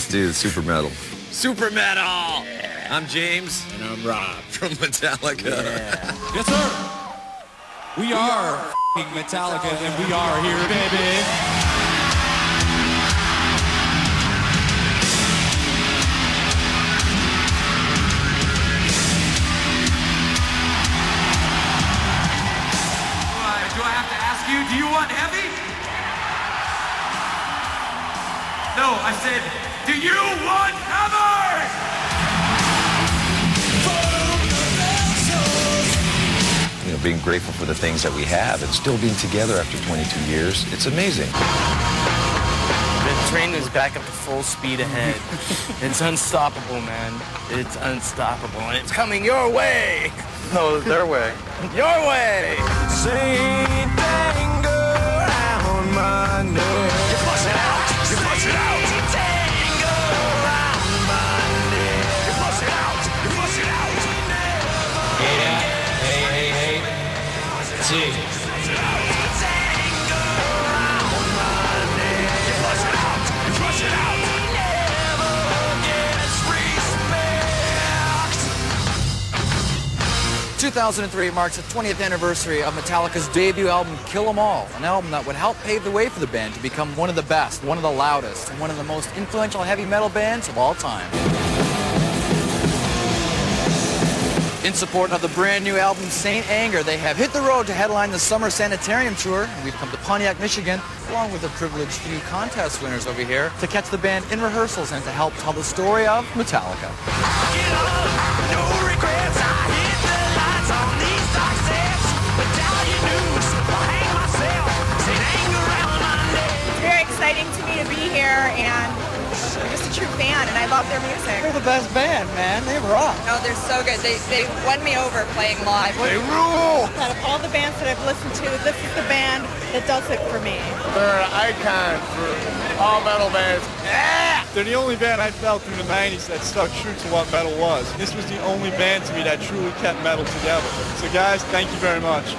Let's do super metal. Super metal! Yeah. I'm James. And I'm Rob. From Metallica. Yeah. Yes, sir. We are Metallica, and we are here, baby. Do I have to ask you, do you want heavy? No, I said, do you want hammer? You know, being grateful for the things that we have and still being together after 22 years, it's amazing. The train is back up to full speed ahead. It's unstoppable, man. It's unstoppable, and it's coming your way. No, their way. Your way. Same thing around my neck. You flush it out. You flush it out. Tango around my neck. You flush it out. You flush it out. Yeah. Hey. See. Tango around my neck. You flush it out. You flush it out. Never gets respect. 2003 marks the 20th anniversary of Metallica's debut album, Kill 'Em All, an album that would help pave the way for the band to become one of the best, one of the loudest, and one of the most influential heavy metal bands of all time. In support of the brand new album, Saint Anger, they have hit the road to headline the Summer Sanitarium Tour, and we've come to Pontiac, Michigan, along with the privileged few contest winners over here, to catch the band in rehearsals and to help tell the story of Metallica. Get up, no regrets. I hit the lights on these dark steps. Medallion news, I'll hang myself. Saint Anger around my neck. It's very exciting to me to be here, and I'm just a true fan, and I love their music. They're the best band, man. They rock. Oh, they're so good. They won me over playing live. They rule. Out of all the bands that I've listened to, this is the band that does it for me. They're an icon for all metal bands. They're the only band I felt through the 90s that stuck true to what metal was. This was the only band to me that truly kept metal together. So guys, thank you very much.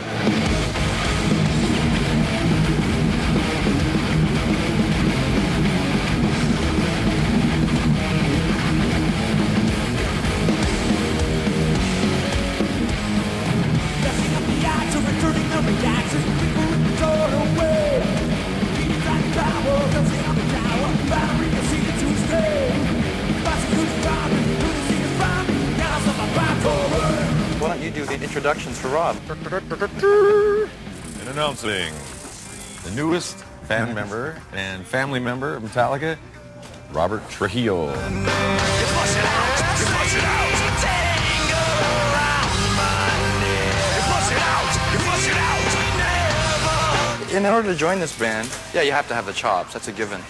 Why don't you do the introductions for Rob? And announcing the newest band member and family member of Metallica, Robert Trujillo. You flush it out. You flush it out. Tango around my neck. You flush it out. You flush it out. In order to join this band, yeah, you have to have the chops. That's a given.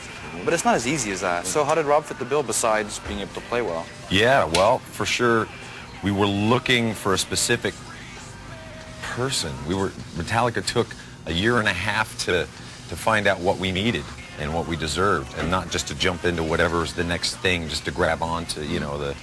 But it's not as easy as that. So how did Rob fit the bill besides being able to play well? Yeah, well, for sure, we were looking for a specific person. Metallica took a year and a half to find out what we needed and what we deserved, and not just to jump into whatever's the next thing, just to grab onto, you know,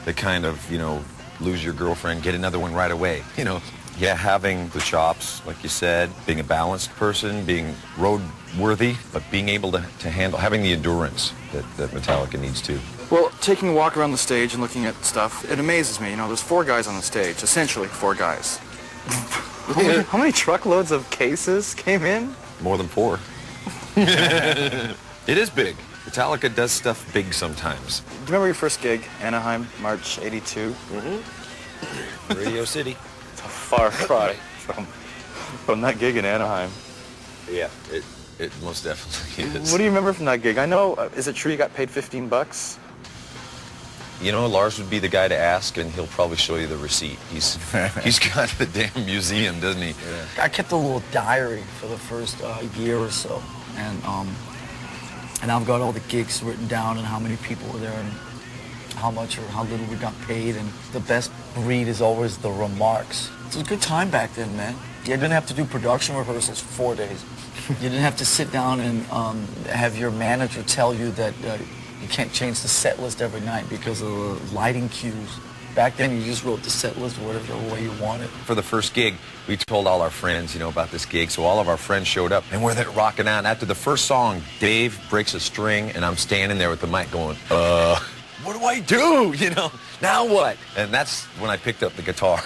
the kind of, you know, lose your girlfriend, get another one right away, you know. Yeah, having the chops, like you said, being a balanced person, being road-worthy, but being able to handle, having the endurance that Metallica needs too. Well, taking a walk around the stage and looking at stuff, it amazes me. You know, there's 4 guys on the stage, essentially 4 guys. How many truckloads of cases came in? More than 4. It is big. Metallica does stuff big sometimes. Do you remember your first gig, Anaheim, March '82? Mm-hmm. Radio City. It's a far cry from that gig in Anaheim. Yeah, it most definitely is. What do you remember from that gig? I know, is it true you got paid $15? You know, Lars would be the guy to ask, and he'll probably show you the receipt. He's got the damn museum, doesn't he? I kept a little diary for the first year or so, and I've got all the gigs written down and how many people were there and how much or how little we got paid. And the best read is always the remarks. It was a good time back then, man. You didn't have to do production rehearsals for 4 days. You didn't have to sit down and have your manager tell you that you can't change the set list every night because of the lighting cues. Back then, you just wrote the set list whatever way you wanted. For the first gig, we told all our friends, you know, about this gig, so all of our friends showed up, and we're there rocking out. And after the first song, Dave breaks a string, and I'm standing there with the mic going, what do I do? You know, now what? And that's when I picked up the guitar.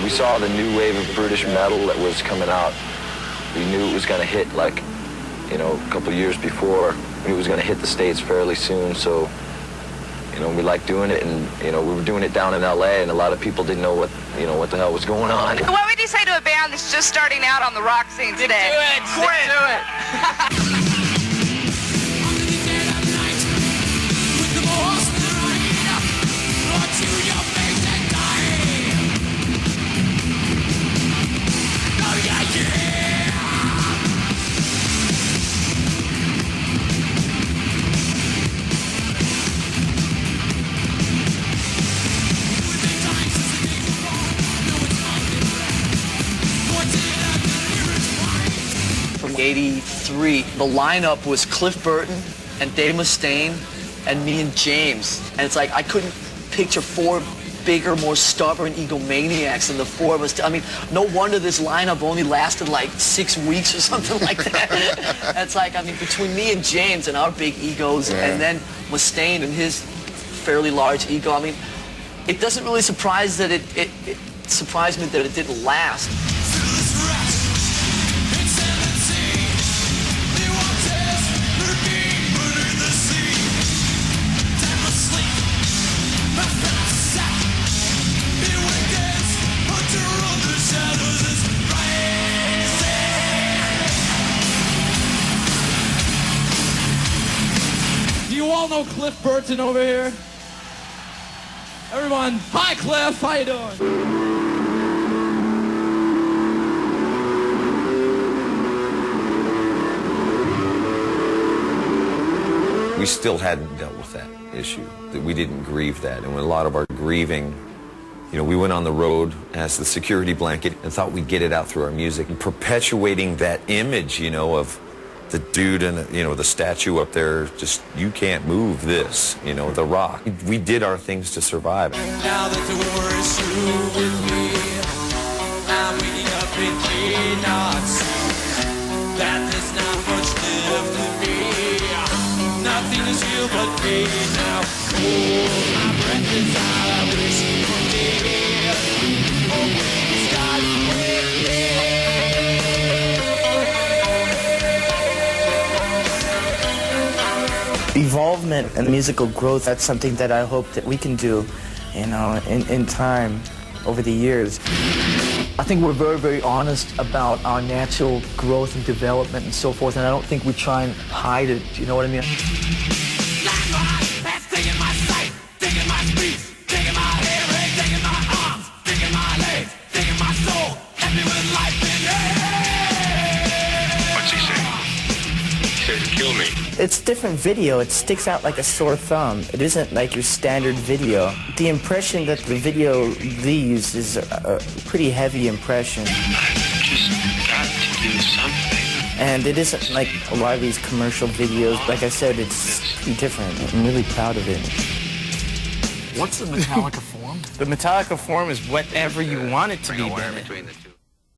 We saw the new wave of British metal that was coming out. We knew it was going to hit, like, you know, a couple of years before. We knew it was going to hit the States fairly soon, so, you know, we liked doing it, and, you know, we were doing it down in L.A., and a lot of people didn't know what, you know, what the hell was going on. What would you say to a band that's just starting out on the rock scene today? Do it! Quit! Do it! From '83, the lineup was Cliff Burton and Dave Mustaine and me and James. And it's like I couldn't picture four bigger, more stubborn egomaniacs than the four of us. I mean, no wonder this lineup only lasted like 6 weeks or something like that. It's like, I mean, between me and James and our big egos, and then Mustaine and his fairly large ego, I mean, it doesn't really surprise that it surprised me that it didn't last. Do you all know Cliff Burton over here? Everyone, hi Cliff, how you doing? We still hadn't dealt with that issue, that we didn't grieve that. And when a lot of our grieving, you know, we went on the road as the security blanket and thought we'd get it out through our music, and perpetuating that image, you know, of the dude and, you know, the statue up there, just, you can't move this, you know, the rock. We did our things to survive. Now that the war is through with me, I'm waking up in chaos. That there's not much left of me. Nothing is real but pain now. Oh, my breath is out, I wish one day. Oh, please, God, wait me. Evolvement and musical growth, that's something that I hope that we can do, you know, in time, over the years. I think we're very, very honest about our natural growth and development and so forth, and I don't think we try and hide it, you know what I mean? What's he saying? He says kill me. It's different video. It sticks out like a sore thumb. It isn't like your standard video. The impression that the video leaves is a pretty heavy impression. I've just got to do something. And it isn't like a lot of these commercial videos. Like I said, it's different. I'm really proud of it. What's the Metallica form? The Metallica form is whatever you want it to be, Nowhere Bennett. between the two.